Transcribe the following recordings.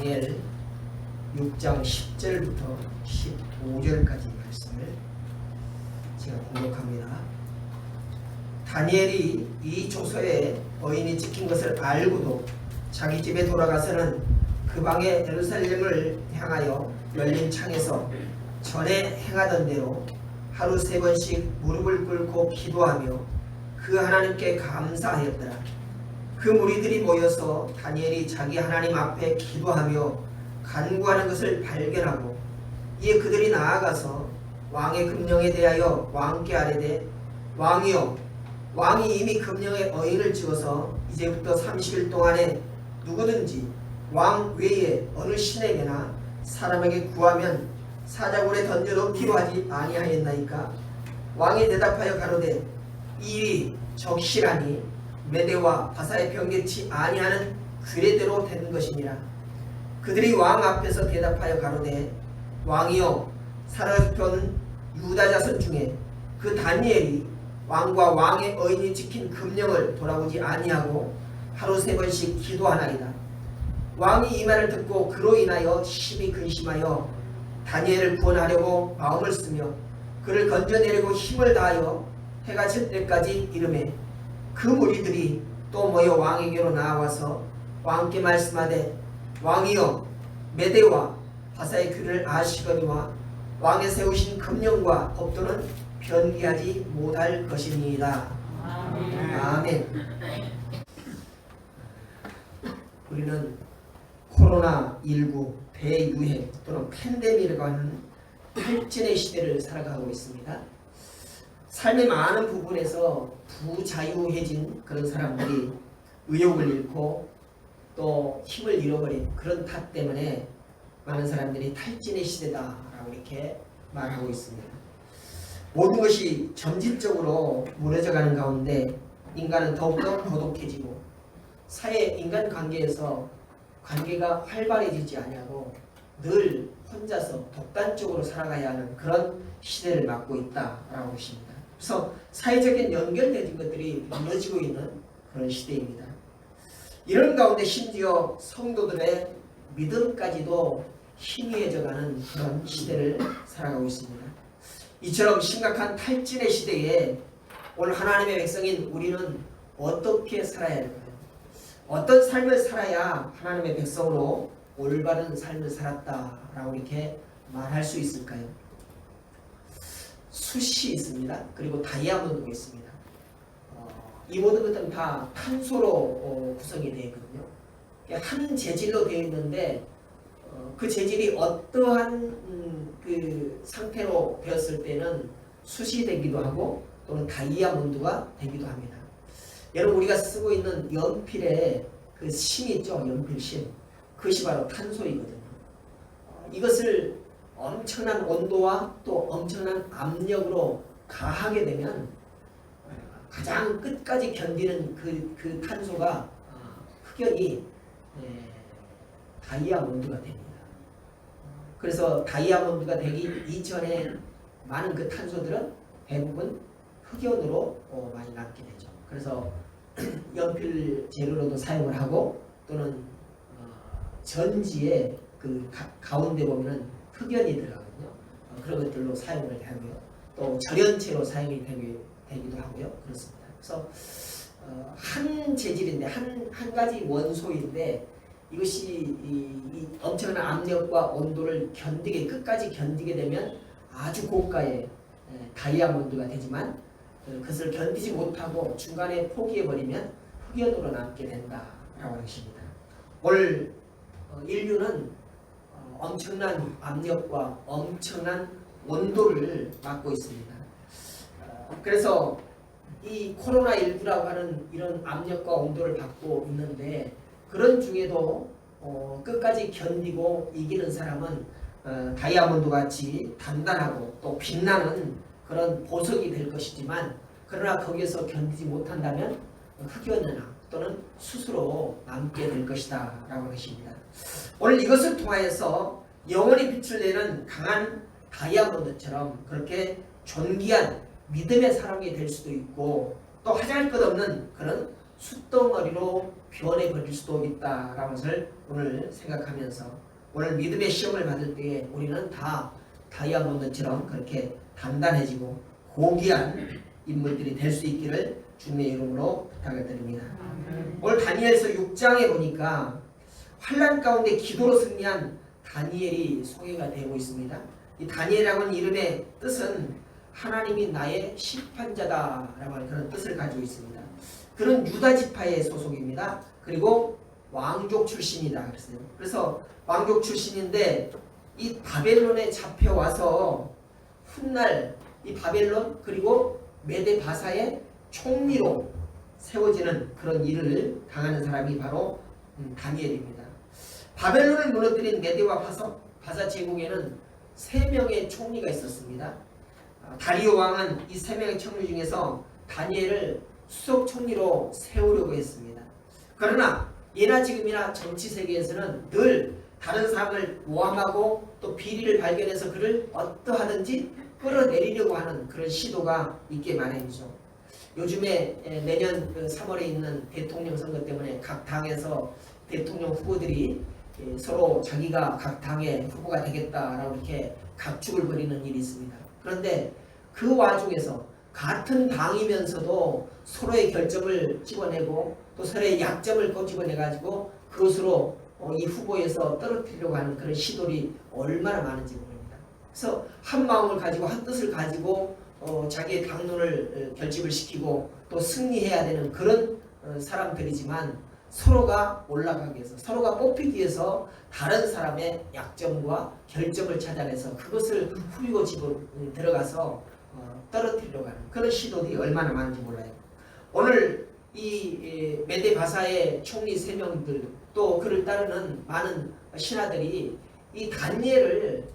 다니엘 6장 10절부터 15절까지 말씀을 제가 공독합니다. 다니엘이 이 조서에 어인이 찍힌 것을 알고도 자기 집에 돌아가서는 그 방에 예루살렘을 향하여 열린 창에서 전에 행하던 대로 하루 3번씩 무릎을 꿇고 기도하며 그 하나님께 감사하였더라. 그 무리들이 모여서 다니엘이 자기 하나님 앞에 기도하며 간구하는 것을 발견하고 이에 그들이 나아가서 왕의 금령에 대하여 왕께 아뢰되 왕이여, 왕이 이미 금령에 어인을 찍어서 이제부터 30일 동안에 누구든지 왕 외에 어느 신에게나 사람에게 구하면 사자굴에 던져 넣기로 하지 아니하였나이까? 왕이 대답하여 가로되 이 일이 적실하니 메대와 바사에 변개치 아니하는 규례대로 된 것이니라. 그들이 왕 앞에서 대답하여 가로되 왕이여, 살아있던 유다 자손 중에 그 다니엘이 왕과 왕의 어인이 지킨 금령을 돌아보지 아니하고 하루 3번씩 기도하나이다. 왕이 이 말을 듣고 그로 인하여 심히 근심하여 다니엘을 구원하려고 마음을 쓰며 그를 건져내려고 힘을 다하여 해가 질 때까지 이르매 그 무리들이 또 모여 왕에게로 나와서 왕께 말씀하되 왕이여, 메대와 바사의 규례를 아시거니와 왕의 세우신 금령과 법도는 변기하지 못할 것입니다. 아멘. 우리는 코로나19 대유행 또는 팬데믹이라고 하는 탈진의 시대를 살아가고 있습니다. 삶의 많은 부분에서 부자유해진 그런 사람들이 의욕을 잃고 또 힘을 잃어버린 그런 탓 때문에 많은 사람들이 탈진의 시대다라고 이렇게 말하고 있습니다. 모든 것이 점진적으로 무너져가는 가운데 인간은 더욱더 고독해지고 사회 인간관계에서 관계가 활발해지지 아니하고 늘 혼자서 독단적으로 살아가야 하는 그런 시대를 맞고 있다라고 보십니다. 그래서 사회적인 연결되는 것들이 무너지고 있는 그런 시대입니다. 이런 가운데 심지어 성도들의 믿음까지도 희미해져가는 그런 시대를 살아가고 있습니다. 이처럼 심각한 탈진의 시대에 오늘 하나님의 백성인 우리는 어떻게 살아야 할까요? 어떤 삶을 살아야 하나님의 백성으로 올바른 삶을 살았다라고 이렇게 말할 수 있을까요? 숯이 있습니다. 그리고 다이아몬드가 있습니다. 이 모든 것들은 다 탄소로 구성이 되어 있거든요. 한 재질로 되어 있는데 그 재질이 어떠한 그 상태로 되었을 때는 숯이 되기도 하고 또는 다이아몬드가 되기도 합니다. 여러분, 우리가 쓰고 있는 연필에 그 심 있죠? 연필심. 그것이 바로 탄소이거든요. 이것을 엄청난 온도와 또 엄청난 압력으로 가하게 되면 가장 끝까지 견디는 그 탄소가 흑연이 다이아몬드가 됩니다. 그래서 다이아몬드가 되기 이전에 많은 그 탄소들은 대부분 흑연으로 많이 남게 되죠. 그래서 연필 재료로도 사용을 하고 또는 전지에 그 가운데 보면은 흑연이 들어가거든요. 그런 것들로 사용을 하고요. 또 절연체로 사용이 되기도 하고요. 그렇습니다. 그래서 한 재질인데 한 가지 원소인데 이것이 이 엄청난 압력과 온도를 끝까지 견디게 되면 아주 고가의 다이아몬드가 되지만 그것을 견디지 못하고 중간에 포기해버리면 흑연으로 남게 된다라고 하십니다. 오늘 인류는 엄청난 압력과 엄청난 온도를 맞고 있습니다. 그래서 이 코로나19라고 하는 이런 압력과 온도를 받고 있는데 그런 중에도 끝까지 견디고 이기는 사람은 다이아몬드 같이 단단하고 또 빛나는 그런 보석이 될 것이지만 그러나 거기에서 견디지 못한다면 흑연이나 또는 숯으로 남게 될 것이다 라고 하십니다. 오늘 이것을 통하여서 영원히 빛을 내는 강한 다이아몬드처럼 그렇게 존귀한 믿음의 사람이 될 수도 있고 또 하잘 것 없는 그런 숯덩어리로 변해버릴 수도 있다라는 것을 오늘 생각하면서 오늘 믿음의 시험을 받을 때에 우리는 다 다이아몬드처럼 그렇게 단단해지고 고귀한 인물들이 될 수 있기를 주님의 이름으로 부탁을 드립니다. 오늘 다니엘서 6장에 보니까 환난 가운데 기도로 승리한 다니엘이 소개가 되고 있습니다. 이 다니엘이라는 이름의 뜻은 하나님이 나의 심판자다라고 하는 그런 뜻을 가지고 있습니다. 그는 유다 지파의 소속입니다. 그리고 왕족 출신이다 그랬어요. 그래서 왕족 출신인데 이 바벨론에 잡혀와서 훗날 이 바벨론 그리고 메데 바사의 총리로 세워지는 그런 일을 당하는 사람이 바로 다니엘입니다. 바벨론을 무너뜨린 메데와 바사 제국에는 3명의 총리가 있었습니다. 다리오 왕은 이 3명의 총리 중에서 다니엘을 수석 총리로 세우려고 했습니다. 그러나 예나 지금이나 정치 세계에서는 늘 다른 사람을 모함하고 또 비리를 발견해서 그를 어떠하든지 끌어내리려고 하는 그런 시도가 있게 마련이죠. 요즘에 내년 3월에 있는 대통령 선거 때문에 각 당에서 대통령 후보들이 서로 자기가 각 당의 후보가 되겠다라고 이렇게 각축을 벌이는 일이 있습니다. 그런데 그 와중에서 같은 당이면서도 서로의 결점을 찍어내고 또 서로의 약점을 꼬집어내가지고 그것으로 이 후보에서 떨어뜨리려고 하는 그런 시도들이 얼마나 많은지 모릅니다. 그래서 한 마음을 가지고 한 뜻을 가지고 자기의 당론을 결집을 시키고 또 승리해야 되는 그런 사람들이지만 서로가 올라가기 위해서 서로가 뽑히기 위해서 다른 사람의 약점과 결점을 찾아내서 그것을 후리고 집어 들어가서 떨어뜨리려고 하는 그런 시도들이 얼마나 많은지 몰라요. 오늘 이 메데 바사의 총리 3명들 또 그를 따르는 많은 신하들이 이 다니엘을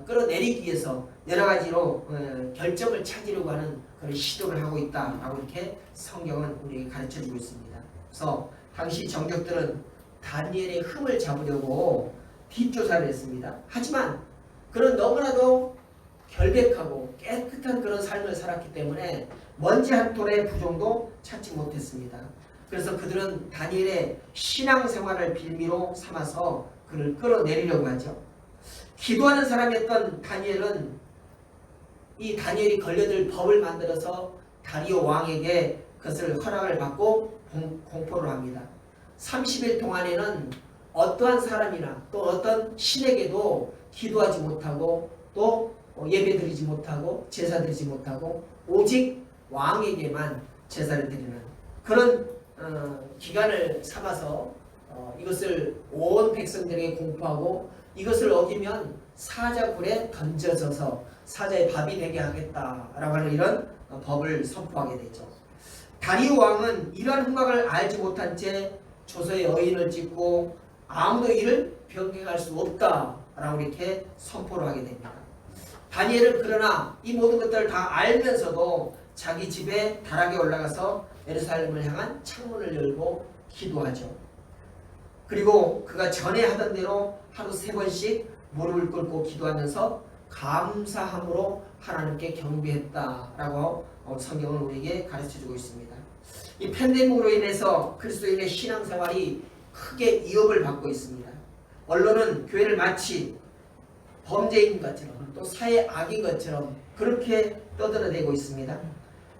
끌어내리기 위해서 여러 가지로 결점을 찾으려고 하는 그런 시도를 하고 있다라고 이렇게 성경은 우리에게 가르쳐주고 있습니다. 그래서 당시 정적들은 다니엘의 흠을 잡으려고 뒷조사를 했습니다. 하지만 그는 너무나도 결백하고 깨끗한 그런 삶을 살았기 때문에 먼지 한 톨의 부정도 찾지 못했습니다. 그래서 그들은 다니엘의 신앙생활을 빌미로 삼아서 그를 끌어내리려고 하죠. 기도하는 사람이었던 다니엘은 이 다니엘이 걸려들 법을 만들어서 다리오 왕에게 그것을 허락을 받고 공포를 합니다. 30일 동안에는 어떠한 사람이나 또 어떤 신에게도 기도하지 못하고 또 예배드리지 못하고 제사드리지 못하고 오직 왕에게만 제사를 드리는 그런 기간을 삼아서 이것을 온 백성들에게 공포하고 이것을 어기면 사자굴에 던져져서 사자의 밥이 되게 하겠다라고 하는 이런 법을 선포하게 되죠. 다리오 왕은 이러한 흑막을 알지 못한 채 조서에 어인을 찍고 아무도 이를 변경할 수 없다라고 이렇게 선포를 하게 됩니다. 다니엘은 그러나 이 모든 것들을 다 알면서도 자기 집에 다락에 올라가서 예루살렘을 향한 창문을 열고 기도하죠. 그리고 그가 전에 하던 대로 하루 3번씩 무릎을 꿇고 기도하면서 감사함으로 하나님께 경배했다라고 성경은 우리에게 가르쳐주고 있습니다. 이 팬데믹으로 인해서 그리스도인의 신앙생활이 크게 위협을 받고 있습니다. 언론은 교회를 마치 범죄인 것처럼 또 사회 악인 것처럼 그렇게 떠들어대고 있습니다.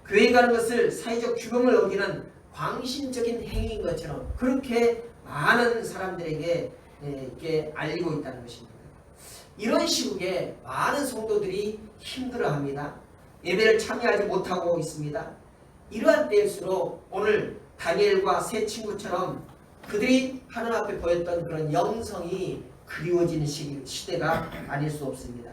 교회 가는 것을 사회적 규범을 어기는 광신적인 행위인 것처럼 그렇게 많은 사람들에게 이렇게 알리고 있다는 것입니다. 이런 시국에 많은 성도들이 힘들어합니다. 예배를 참여하지 못하고 있습니다. 이러한 때일수록 오늘 다니엘과 세 친구처럼 그들이 하나님 앞에 보였던 그런 영성이 그리워지는 시대가 아닐 수 없습니다.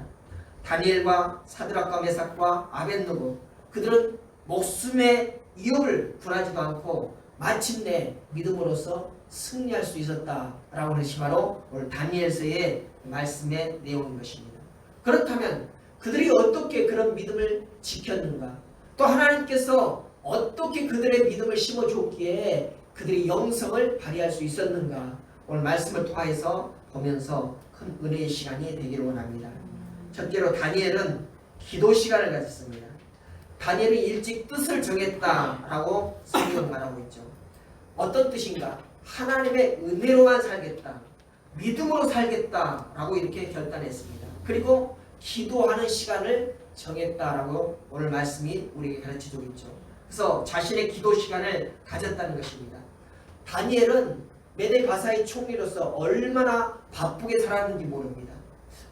다니엘과 사드락과 메삭과 아벳느고 그들은 목숨의 위협을 굴하지도 않고 마침내 믿음으로써 승리할 수 있었다라고 하는 것이 바로 오늘 다니엘서의 말씀의 내용인 것입니다. 그렇다면 그들이 어떻게 그런 믿음을 지켰는가? 또 하나님께서 어떻게 그들의 믿음을 심어줬기에 그들이 영성을 발휘할 수 있었는가? 오늘 말씀을 통해서 보면서 큰 은혜의 시간이 되기를 원합니다. 첫째로 다니엘은 기도 시간을 가졌습니다. 다니엘이 일찍 뜻을 정했다라고 성경은 말하고 있죠. 어떤 뜻인가? 하나님의 은혜로만 살겠다, 믿음으로 살겠다라고 이렇게 결단했습니다. 그리고 기도하는 시간을 정했다라고 오늘 말씀이 우리에게 가르쳐주고 있죠. 그래서 자신의 기도 시간을 가졌다는 것입니다. 다니엘은 메데바사의 총리로서 얼마나 바쁘게 살았는지 모릅니다.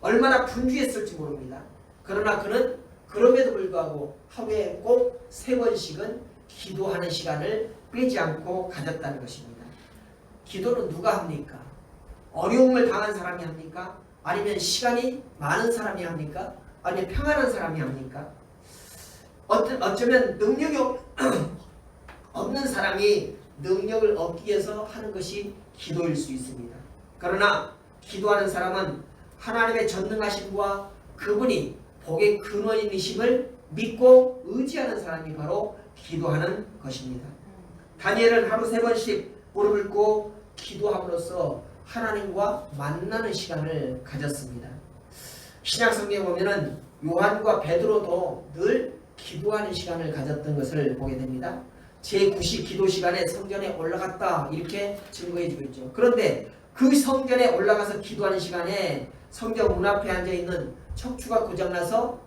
얼마나 분주했을지 모릅니다. 그러나 그는 그럼에도 불구하고 하루에 꼭 3번씩은 기도하는 시간을 빼지 않고 가졌다는 것입니다. 기도는 누가 합니까? 어려움을 당한 사람이 합니까? 아니면 시간이 많은 사람이 합니까? 아니면 평안한 사람이 합니까? 어쩌면 능력이 없는 사람이 능력을 얻기 위해서 하는 것이 기도일 수 있습니다. 그러나 기도하는 사람은 하나님의 전능하심과 그분이 복의 근원이심을 믿고 의지하는 사람이 바로 기도하는 것입니다. 다니엘은 하루 3번씩 무릎을 꿇고 기도함으로써 하나님과 만나는 시간을 가졌습니다. 신약성경에 보면은 요한과 베드로도 늘 기도하는 시간을 가졌던 것을 보게 됩니다. 제9시 기도 시간에 성전에 올라갔다 이렇게 증거해 주고 있죠. 그런데 그 성전에 올라가서 기도하는 시간에 성전 문 앞에 앉아있는 척추가 고장나서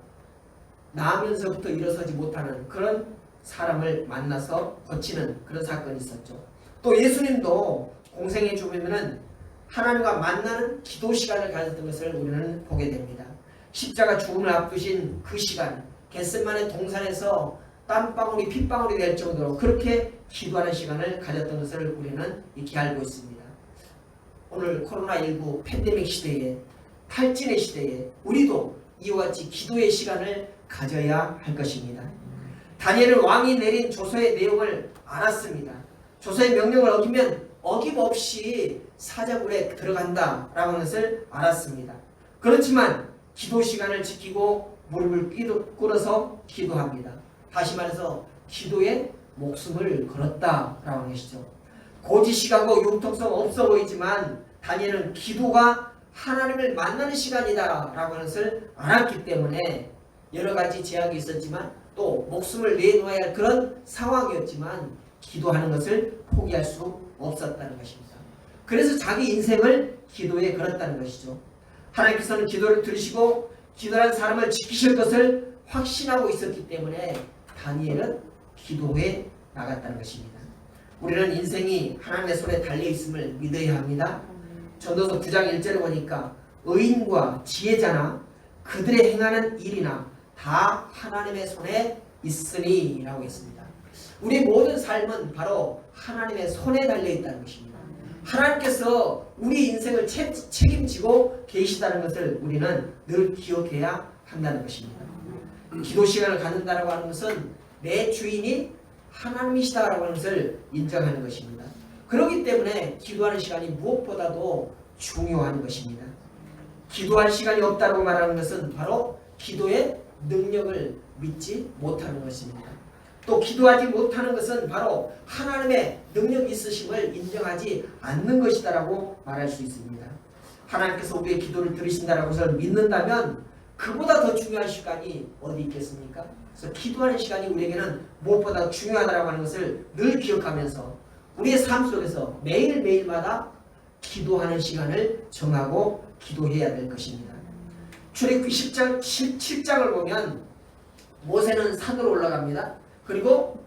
나면서부터 일어서지 못하는 그런 사람을 만나서 고치는 그런 사건이 있었죠. 또 예수님도 공생에 주면은 하나님과 만나는 기도 시간을 가졌던 것을 우리는 보게 됩니다. 십자가 죽음을 앞두신 그 시간, 겟세마네 동산에서 땀방울이 핏방울이 될 정도로 그렇게 기도하는 시간을 가졌던 것을 우리는 익히 알고 있습니다. 오늘 코로나19 팬데믹 시대에, 탈진의 시대에 우리도 이와 같이 기도의 시간을 가져야 할 것입니다. 다니엘은 왕이 내린 조서의 내용을 알았습니다. 조서의 명령을 어기면 어김없이 사자굴에 들어간다라는 것을 알았습니다. 그렇지만 기도 시간을 지키고 무릎을 꿇어서 기도합니다. 다시 말해서 기도에 목숨을 걸었다라는 것이죠. 고지식하고 융통성 없어 보이지만 다니엘은 기도가 하나님을 만나는 시간이다라고 하는 것을 알았기 때문에 여러 가지 제약이 있었지만 또 목숨을 내놓아야 할 그런 상황이었지만 기도하는 것을 포기할 수 없었다는 것입니다. 그래서 자기 인생을 기도에 걸었다는 것이죠. 하나님께서는 기도를 들으시고 기도하는 사람을 지키실 것을 확신하고 있었기 때문에 다니엘은 기도에 나갔다는 것입니다. 우리는 인생이 하나님의 손에 달려있음을 믿어야 합니다. 전도서 9장 1절에 보니까 의인과 지혜자나 그들의 행하는 일이나 다 하나님의 손에 있으니 라고 했습니다. 우리의 모든 삶은 바로 하나님의 손에 달려있다는 것입니다. 하나님께서 우리 인생을 책임지고 계시다는 것을 우리는 늘 기억해야 한다는 것입니다. 기도 시간을 갖는다라고 하는 것은 내 주인이 하나님이시다라고 하는 것을 인정하는 것입니다. 그렇기 때문에 기도하는 시간이 무엇보다도 중요한 것입니다. 기도할 시간이 없다고 말하는 것은 바로 기도의 능력을 믿지 못하는 것입니다. 또 기도하지 못하는 것은 바로 하나님의 능력이 있으심을 인정하지 않는 것이다라고 말할 수 있습니다. 하나님께서 우리의 기도를 들으신다라고 해서 믿는다면 그보다 더 중요한 시간이 어디 있겠습니까? 그래서 기도하는 시간이 우리에게는 무엇보다 중요하다라고 하는 것을 늘 기억하면서 우리의 삶 속에서 매일매일마다 기도하는 시간을 정하고 기도해야 될 것입니다. 출애굽기 7장을 보면 모세는 산으로 올라갑니다. 그리고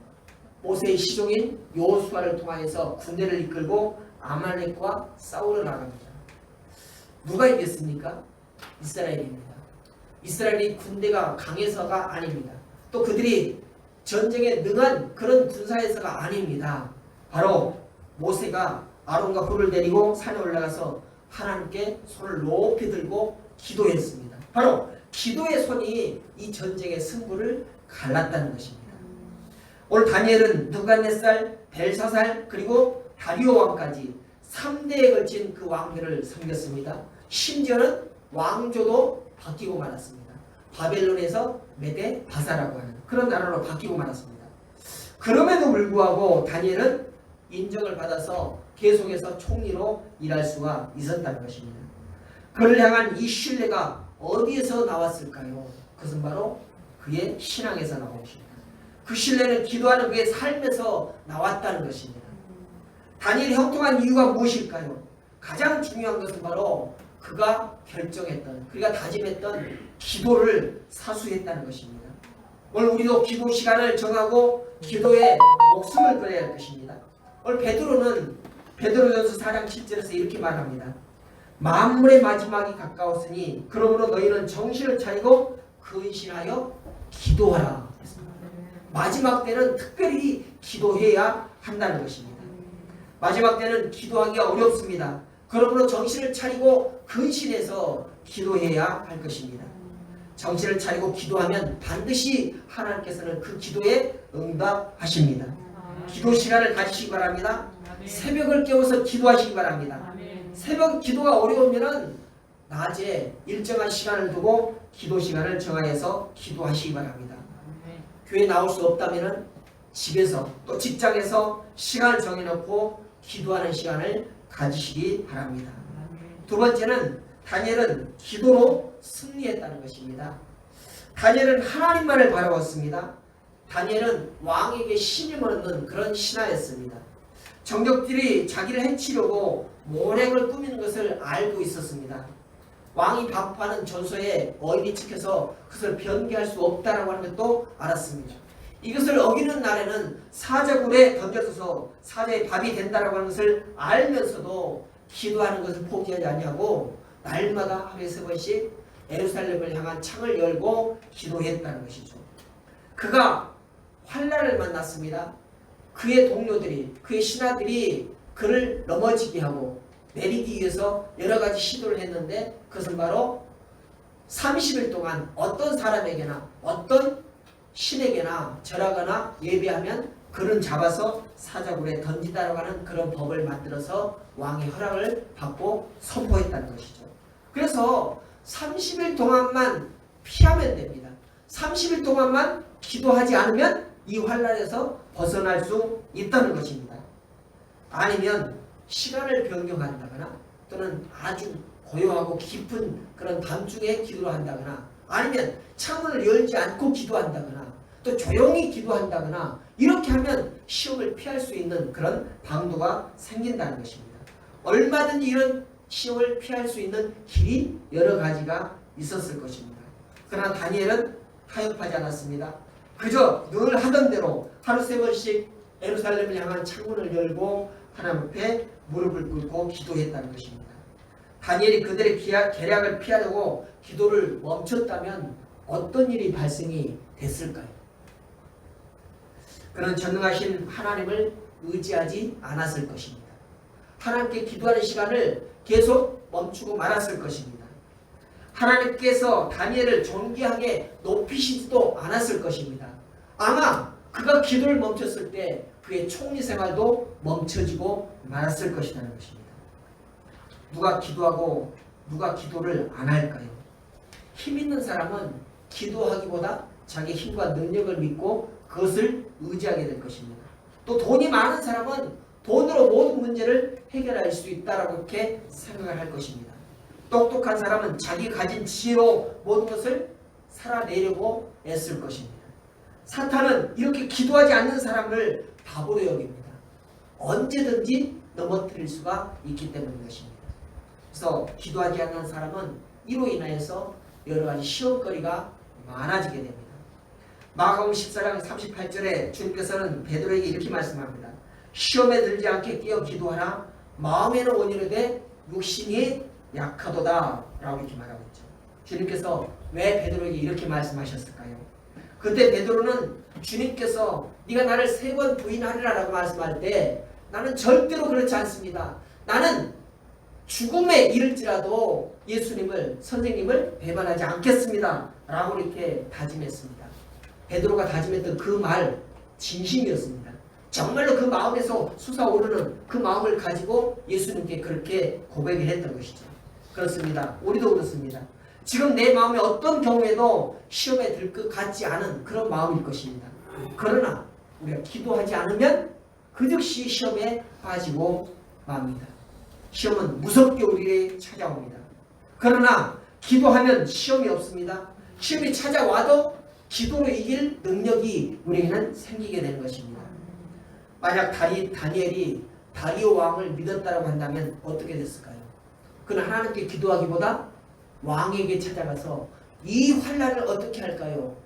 모세의 시종인 여호수아를 통하여서 군대를 이끌고 아말렉과 싸우러 나갑니다. 누가 이겼습니까? 이스라엘입니다. 이스라엘이 군대가 강해서가 아닙니다. 또 그들이 전쟁에 능한 그런 군사에서가 아닙니다. 바로 모세가 아론과 훌을 데리고 산에 올라가서 하나님께 손을 높이 들고 기도했습니다. 바로 기도의 손이 이 전쟁의 승부를 갈랐다는 것입니다. 오늘 다니엘은 느부갓네살, 벨사살 그리고 다리오 왕까지 3대에 걸친 그 왕들을 섬겼습니다. 심지어는 왕조도 바뀌고 말았습니다. 바벨론에서 메데 바사라고 하는 그런 나라로 바뀌고 말았습니다. 그럼에도 불구하고 다니엘은 인정을 받아서 계속해서 총리로 일할 수가 있었다는 것입니다. 그를 향한 이 신뢰가 어디에서 나왔을까요? 그것은 바로 그의 신앙에서 나온 것입니다. 그 신뢰는 기도하는 그의 삶에서 나왔다는 것입니다. 다니엘이 형통한 이유가 무엇일까요? 가장 중요한 것은 바로 그가 결정했던, 그가 다짐했던 기도를 사수했다는 것입니다. 오늘 우리도 기도 시간을 정하고 기도에 목숨을 걸어야 할 것입니다. 오늘 베드로는 베드로전서 4장 7절에서 이렇게 말합니다. 만물의 마지막이 가까웠으니 그러므로 너희는 정신을 차리고 근신하여 기도하라. 마지막 때는 특별히 기도해야 한다는 것입니다. 마지막 때는 기도하기가 어렵습니다. 그러므로 정신을 차리고 근신해서 기도해야 할 것입니다. 정신을 차리고 기도하면 반드시 하나님께서는 그 기도에 응답하십니다. 기도 시간을 가지시기 바랍니다. 새벽을 깨워서 기도하시기 바랍니다. 새벽 기도가 어려우면 낮에 일정한 시간을 두고 기도 시간을 정하여서 기도하시기 바랍니다. 교회 나올 수 없다면 집에서 또 직장에서 시간을 정해놓고 기도하는 시간을 가지시기 바랍니다. 두 번째는 다니엘은 기도로 승리했다는 것입니다. 다니엘은 하나님만을 바라봤습니다. 다니엘은 왕에게 신임을 얻는 그런 신하였습니다. 정적들이 자기를 해치려고 모략을 꾸미는 것을 알고 있었습니다. 왕이 반포하는 전소에 어인이 찍혀서 그것을 변개할 수 없다라고 하는 것도 알았습니다. 이것을 어기는 날에는 사자굴에 던져져서 사자의 밥이 된다라고 하는 것을 알면서도 기도하는 것을 포기하지 아니하고 날마다 하루에 3번씩 예루살렘을 향한 창을 열고 기도했다는 것이죠. 그가 환난을 만났습니다. 그의 동료들이, 그의 신하들이 그를 넘어지게 하고 내리기 위해서 여러 가지 시도를 했는데 그것은 바로 30일 동안 어떤 사람에게나 어떤 신에게나 절하거나 예배하면 그를 잡아서 사자굴에 던지다라고 하는 그런 법을 만들어서 왕의 허락을 받고 선포했다는 것이죠. 그래서 30일 동안만 피하면 됩니다. 30일 동안만 기도하지 않으면 이 환난에서 벗어날 수 있다는 것입니다. 아니면 시간을 변경한다거나 또는 아주 고요하고 깊은 그런 밤중에 기도를 한다거나 아니면 창문을 열지 않고 기도한다거나 또 조용히 기도한다거나 이렇게 하면 시험을 피할 수 있는 그런 방도가 생긴다는 것입니다. 얼마든지 이런 시험을 피할 수 있는 길이 여러 가지가 있었을 것입니다. 그러나 다니엘은 타협하지 않았습니다. 그저 늘 하던 대로 하루 3번씩 예루살렘을 향한 창문을 열고 하나님 앞에 무릎을 꿇고 기도했다는 것입니다. 다니엘이 그들의 계략을 피하려고 기도를 멈췄다면 어떤 일이 발생이 됐을까요? 그는 전능하신 하나님을 의지하지 않았을 것입니다. 하나님께 기도하는 시간을 계속 멈추고 말았을 것입니다. 하나님께서 다니엘을 존귀하게 높이시지도 않았을 것입니다. 아마 그가 기도를 멈췄을 때 그의 총리 생활도 멈춰지고 말았을 것이라는 것입니다. 누가 기도하고 누가 기도를 안 할까요? 힘 있는 사람은 기도하기보다 자기 힘과 능력을 믿고 그것을 의지하게 될 것입니다. 또 돈이 많은 사람은 돈으로 모든 문제를 해결할 수 있다라고 이렇게 생각을 할 것입니다. 똑똑한 사람은 자기 가진 지혜로 모든 것을 살아내려고 애쓸 것입니다. 사탄은 이렇게 기도하지 않는 사람을 바보로 여깁니다. 언제든지 넘어뜨릴 수가 있기 때문인 것입니다. 그래서 기도하지 않는 사람은 이로 인하여서 여러 가지 시험거리가 많아지게 됩니다. 마가복음 14장 38절에 주님께서는 베드로에게 이렇게 말씀합니다. 시험에 들지 않게 깨어 기도하라. 마음에는 원이로되 육신이 약하도다 라고 이렇게 말하고 있죠. 주님께서 왜 베드로에게 이렇게 말씀하셨을까요? 그때 베드로는 주님께서 네가 나를 3번 부인하리라 라고 말씀할 때 나는 절대로 그렇지 않습니다. 나는 죽음에 이를지라도 예수님을 선생님을 배반하지 않겠습니다 라고 이렇게 다짐했습니다. 베드로가 다짐했던 그 말 진심이었습니다. 정말로 그 마음에서 솟아오르는 그 마음을 가지고 예수님께 그렇게 고백을 했던 것이죠. 그렇습니다. 우리도 그렇습니다. 지금 내 마음에 어떤 경우에도 시험에 들 것 같지 않은 그런 마음일 것입니다. 그러나 우리가 기도하지 않으면 그 즉시 시험에 빠지고 맙니다. 시험은 무섭게 우리에게 찾아옵니다. 그러나 기도하면 시험이 없습니다. 시험이 찾아와도 기도로 이길 능력이 우리에게는 생기게 되는 것입니다. 만약 다니엘이 다리오 왕을 믿었다고 한다면 어떻게 됐을까요? 그는 하나님께 기도하기보다 왕에게 찾아가서 이 환난을 어떻게 할까요?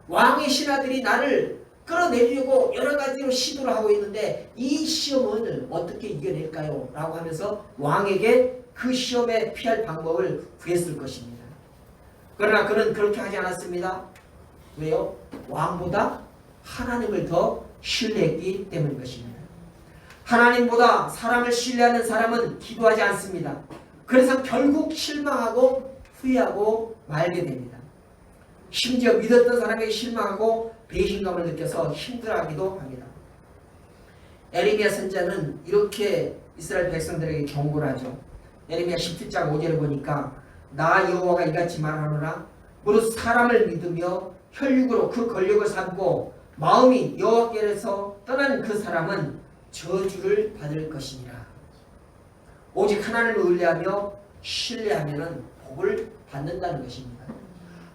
왕의 신하들이 나를 끌어내리려고 여러 가지로 시도를 하고 있는데 이 시험을 어떻게 이겨낼까요? 라고 하면서 왕에게 그 시험에 피할 방법을 구했을 것입니다. 그러나 그는 그렇게 하지 않았습니다. 왜요? 왕보다 하나님을 더 신뢰했기 때문인 것입니다. 하나님보다 사람을 신뢰하는 사람은 기도하지 않습니다. 그래서 결국 실망하고 후회하고 말게 됩니다. 심지어 믿었던 사람에게 실망하고 배신감을 느껴서 힘들어하기도 합니다. 에레미야 선지자는 이렇게 이스라엘 백성들에게 경고를 하죠. 에레미야 17장 5절을 보니까 나 여호와가 이같이 말하노라 무릇 사람을 믿으며 혈육으로 그 권력을 삼고 마음이 여호와께서 떠난 그 사람은 저주를 받을 것이니라. 오직 하나님을 의뢰하며 신뢰하면 복을 받는다는 것입니다.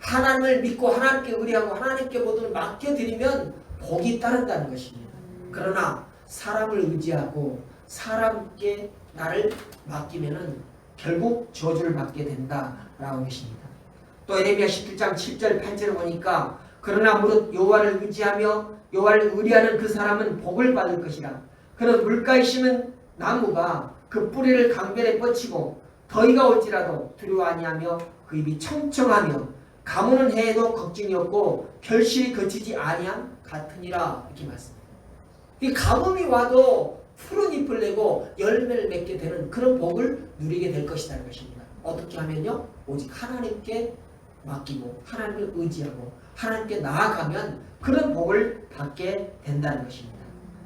하나님을 믿고 하나님께 의뢰하고 하나님께 모든 맡겨드리면 복이 따른다는 것입니다. 그러나 사람을 의지하고 사람께 나를 맡기면 결국 저주를 받게 된다라는 것입니다. 또 에레미야 17장 7절 8절을 보니까 그러나 무릇 여호와를 의지하며 여호와를 의뢰하는 그 사람은 복을 받을 것이라. 그는 물가에 심은 나무가 그 뿌리를 강변에 뻗치고 더위가 올지라도 두려워 아니하며 그 입이 청청하며 가무는 해에도 걱정이 없고 결실이 거치지 아니함 같으니라. 이렇게 말씀합니다. 이 가뭄이 와도 푸른 잎을 내고 열매를 맺게 되는 그런 복을 누리게 될 것이라는 것입니다. 어떻게 하면요? 오직 하나님께 맡기고 하나님을 의지하고 하나님께 나아가면 그런 복을 받게 된다는 것입니다.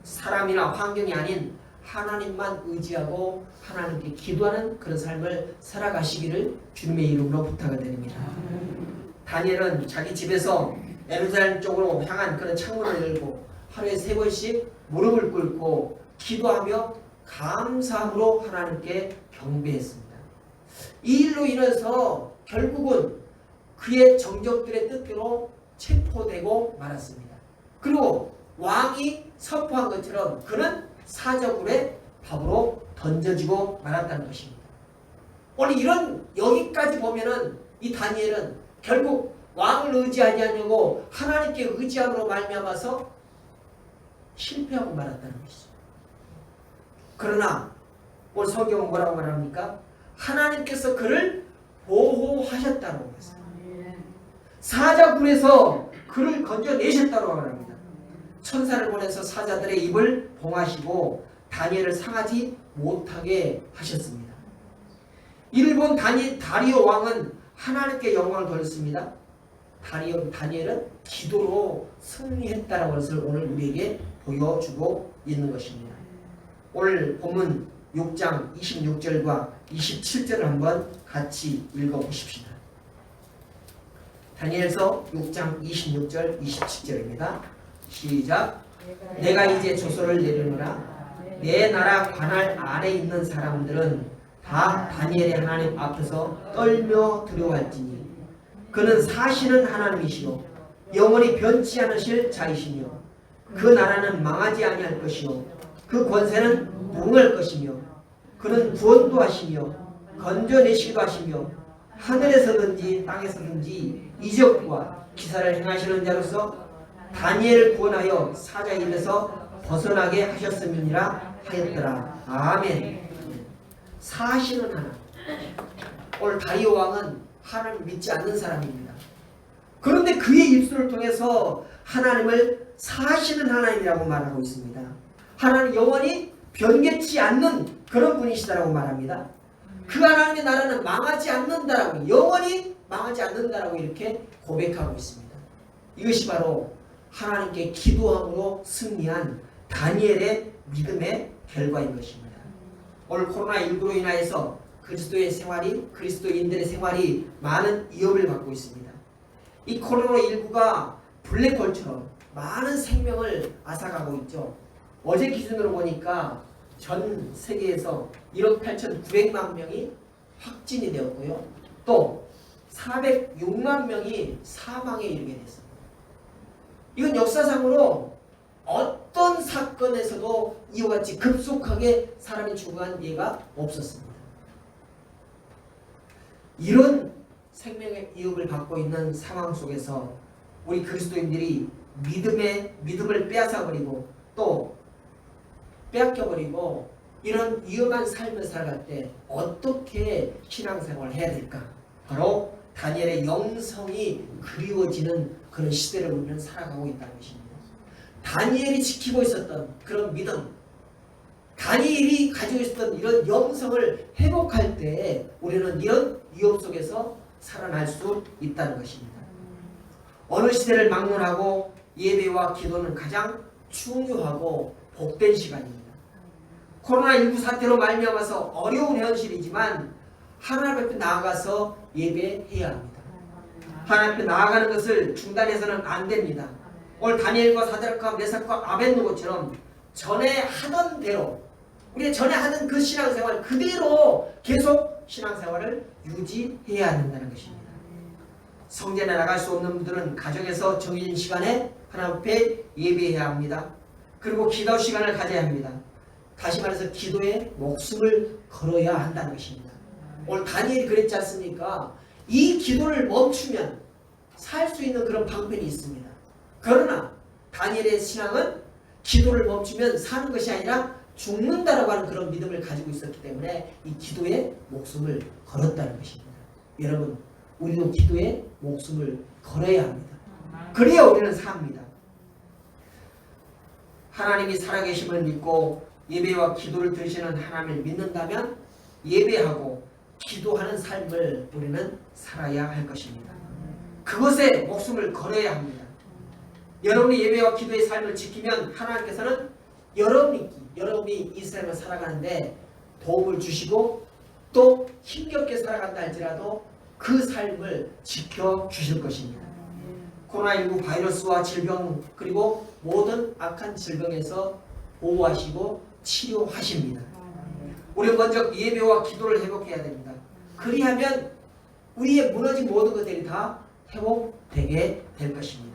사람이나 환경이 아닌 하나님만 의지하고 하나님께 기도하는 그런 삶을 살아가시기를 주님의 이름으로 부탁을 드립니다. 다니엘은 자기 집에서 예루살렘 쪽으로 향한 그런 창문을 열고 하루에 3번씩 무릎을 꿇고 기도하며 감사함으로 하나님께 경배했습니다. 이 일로 인해서 결국은 그의 정적들의 뜻대로 체포되고 말았습니다. 그리고 왕이 선포한 것처럼 그는 사자굴의 밥으로 던져지고 말았다는 것입니다. 오늘 이런 여기까지 보면은 이 다니엘은 결국 왕을 의지하지 않냐고 하나님께 의지함으로 말미암아서 실패하고 말았다는 것이죠. 그러나 오늘 성경은 뭐라고 말합니까? 하나님께서 그를 보호하셨다고 말합니다. 사자굴에서 그를 건져내셨다고 말합니다. 천사를 보내서 사자들의 입을 봉하시고 다니엘을 상하지 못하게 하셨습니다. 이를 본 다리오 왕은 하나님께 영광을 돌렸습니다. 다니엘은 기도로 승리했다는 것을 오늘 우리에게 보여주고 있는 것입니다. 오늘 본문 6장 26절과 27절을 한번 같이 읽어보십시다. 다니엘서 6장 26절 27절입니다. 시작. 내가 이제 조서를 내리노라. 내 나라 관할 아래 있는 사람들은 다 다니엘의 하나님 앞에서 떨며 두려워할지니 그는 사시는 하나님이시요 영원히 변치 않으실 자이시며 그 나라는 망하지 아니할 것이요 그 권세는 무궁할 것이며 그는 구원도 하시며 건져내시기도 하시며 하늘에서든지 땅에서든지 이적과 기사를 행하시는 자로서 다니엘을 구원하여 사자의 입에서 벗어나게 하셨음이니라 하였더라. 아멘. 사시는 하나님. 오늘 다리오 왕은 하나님을 믿지 않는 사람입니다. 그런데 그의 입술을 통해서 하나님을 사시는 하나님이라고 말하고 있습니다. 하나님 영원히 변개치 않는 그런 분이시다라고 말합니다. 그 하나님의 나라는 망하지 않는다라고, 영원히 망하지 않는다라고 이렇게 고백하고 있습니다. 이것이 바로 하나님께 기도함으로 승리한 다니엘의 믿음의 결과인 것입니다. 오늘 코로나19로 인하여서 그리스도인들의 생활이 많은 위협을 받고 있습니다. 이 코로나19가 블랙홀처럼 많은 생명을 앗아가고 있죠. 어제 기준으로 보니까 전 세계에서 1억 8,900만 명이 확진이 되었고요. 또 406만 명이 사망에 이르게 됐습니다. 이건 역사상으로 어떤 사건에서도 이와 같이 급속하게 사람이 죽어간 예가 없었습니다. 이런 생명의 위협을 받고 있는 상황 속에서 우리 그리스도인들이 믿음을 빼앗아버리고 또 빼앗겨버리고 이런 위험한 삶을 살아갈 때 어떻게 신앙생활을 해야 될까? 바로 다니엘의 영성이 그리워지는 그런 시대를 우리는 살아가고 있다는 것입니다. 다니엘이 지키고 있었던 그런 믿음, 다니엘이 가지고 있었던 이런 영성을 회복할 때 우리는 이런 위협 속에서 살아날 수 있다는 것입니다. 어느 시대를 막론하고 예배와 기도는 가장 중요하고 복된 시간입니다. 코로나19 사태로 말미암아서 어려운 현실이지만 하나님 앞에 나아가서 예배해야 합니다. 하나님 앞에 나아가는 것을 중단해서는 안 됩니다. 오늘 다니엘과 사드락과 메삭과 아벳느고처럼 전에 하던 대로 우리가 전에 하던 그 신앙생활 그대로 계속 신앙생활을 유지해야 한다는 것입니다. 성전에 나갈 수 없는 분들은 가정에서 정해진 시간에 하나님 앞에 예배해야 합니다. 그리고 기도 시간을 가져야 합니다. 다시 말해서 기도에 목숨을 걸어야 한다는 것입니다. 오늘 다니엘이 그랬지 않습니까? 이 기도를 멈추면 살 수 있는 그런 방편이 있습니다. 그러나 다니엘의 신앙은 기도를 멈추면 사는 것이 아니라 죽는다라고 하는 그런 믿음을 가지고 있었기 때문에 이 기도에 목숨을 걸었다는 것입니다. 여러분, 우리도 기도에 목숨을 걸어야 합니다. 그래야 우리는 삽니다. 하나님이 살아계심을 믿고 예배와 기도를 드리시는 하나님을 믿는다면 예배하고 기도하는 삶을 우리는 살아야 할 것입니다. 그것에 목숨을 걸어야 합니다. 여러분이 예배와 기도의 삶을 지키면 하나님께서는 여러분이 이 삶을 살아가는데 도움을 주시고 또 힘겹게 살아간다 할지라도 그 삶을 지켜주실 것입니다. 코로나19 바이러스와 질병 그리고 모든 악한 질병에서 보호하시고 치료하십니다. 우리는 먼저 예배와 기도를 회복해야 됩니다. 그리하면 우리의 무너진 모든 것들이 다 회복되게 될 것입니다.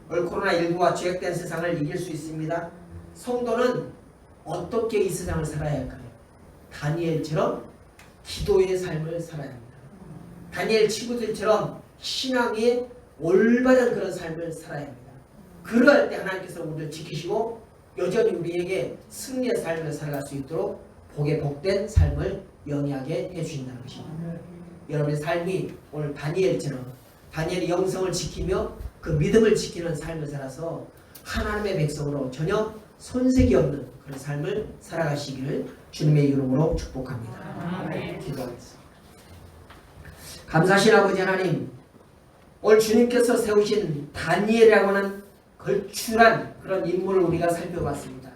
오늘 코로나19와 죄악된 세상을 이길 수 있습니다. 성도는 어떻게 이 세상을 살아야 할까요? 다니엘처럼 기도의 삶을 살아야 합니다. 다니엘 친구들처럼 신앙의 올바른 그런 삶을 살아야 합니다. 그러할 때 하나님께서 우리를 지키시고 여전히 우리에게 승리의 삶을 살아갈 수 있도록 복에 복된 삶을 영위하게 해주신다는 것입니다. 여러분의 삶이 오늘 다니엘처럼 다니엘의 영성을 지키며 그 믿음을 지키는 삶을 살아서 하나님의 백성으로 전혀 손색이 없는 그런 삶을 살아가시기를 주님의 이름으로 축복합니다. 기도하겠습니다. 감사하신 아버지 하나님, 오늘 주님께서 세우신 다니엘이라고 하는 걸출한 그런 인물을 우리가 살펴봤습니다.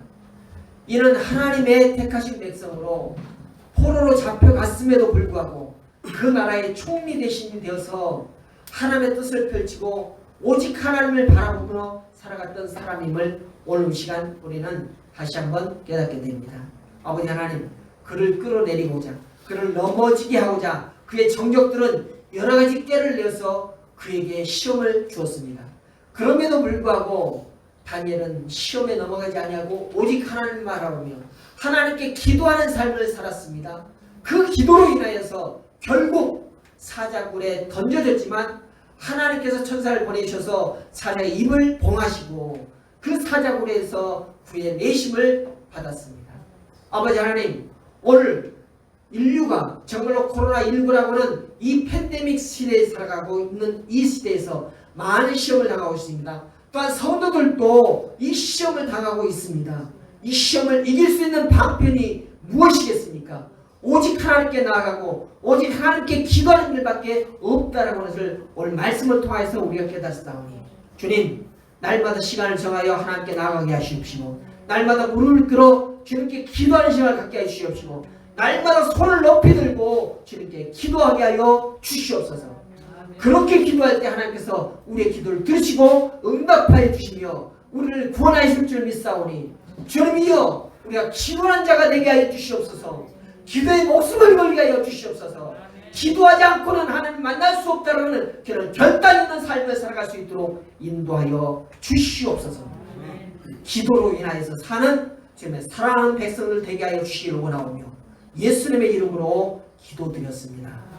이는 하나님의 택하신 백성으로 포로로 잡혀갔음에도 불구하고 그 나라의 총리 대신이 되어서 하나님의 뜻을 펼치고 오직 하나님을 바라보며 살아갔던 사람임을 오늘 시간 우리는 다시 한번 깨닫게 됩니다. 아버지 하나님, 그를 끌어내리고자 그를 넘어지게 하고자 그의 정적들은 여러 가지 깨를 내어서 그에게 시험을 주었습니다. 그럼에도 불구하고 다니엘은 시험에 넘어가지 아니하고 오직 하나님을 바라보며 하나님께 기도하는 삶을 살았습니다. 그 기도로 인하여서 결국 사자굴에 던져졌지만 하나님께서 천사를 보내셔서 사자의 입을 봉하시고 그 사자굴에서 그의 내심을 받았습니다. 아버지 하나님, 오늘 인류가 정말로 코로나19라고는 이 팬데믹 시대에 살아가고 있는 이 시대에서 많은 시험을 당하고 있습니다. 또한 성도들도 이 시험을 당하고 있습니다. 이 시험을 이길 수 있는 방편이 무엇이겠습니까? 오직 하나님께 나아가고 오직 하나님께 기도하는 일밖에 없다라고 하는 것을 오늘 말씀을 통해서 우리가 깨닫사오니 주님, 날마다 시간을 정하여 하나님께 나아가게 하시옵시고 날마다 무릎을 꿇어 주님께 기도하는 시간을 갖게 하시옵시고 날마다 손을 높이 들고 주님께 기도하게 하여 주시옵소서. 그렇게 기도할 때 하나님께서 우리의 기도를 들으시고 응답하여 주시며 우리를 구원하실 줄 믿사오니 주님이여, 우리가 기도하는 자가 되게 하여 주시옵소서. 기도의 목숨을 걸게 하여 주시옵소서. 기도하지 않고는 하나님 만날 수 없다라는 그런 결단 있는 삶을 살아갈 수 있도록 인도하여 주시옵소서. 기도로 인하여서 사는 주님의 사랑하는 백성들 되게 하여 주시기를 원하오며 예수님의 이름으로 기도드렸습니다.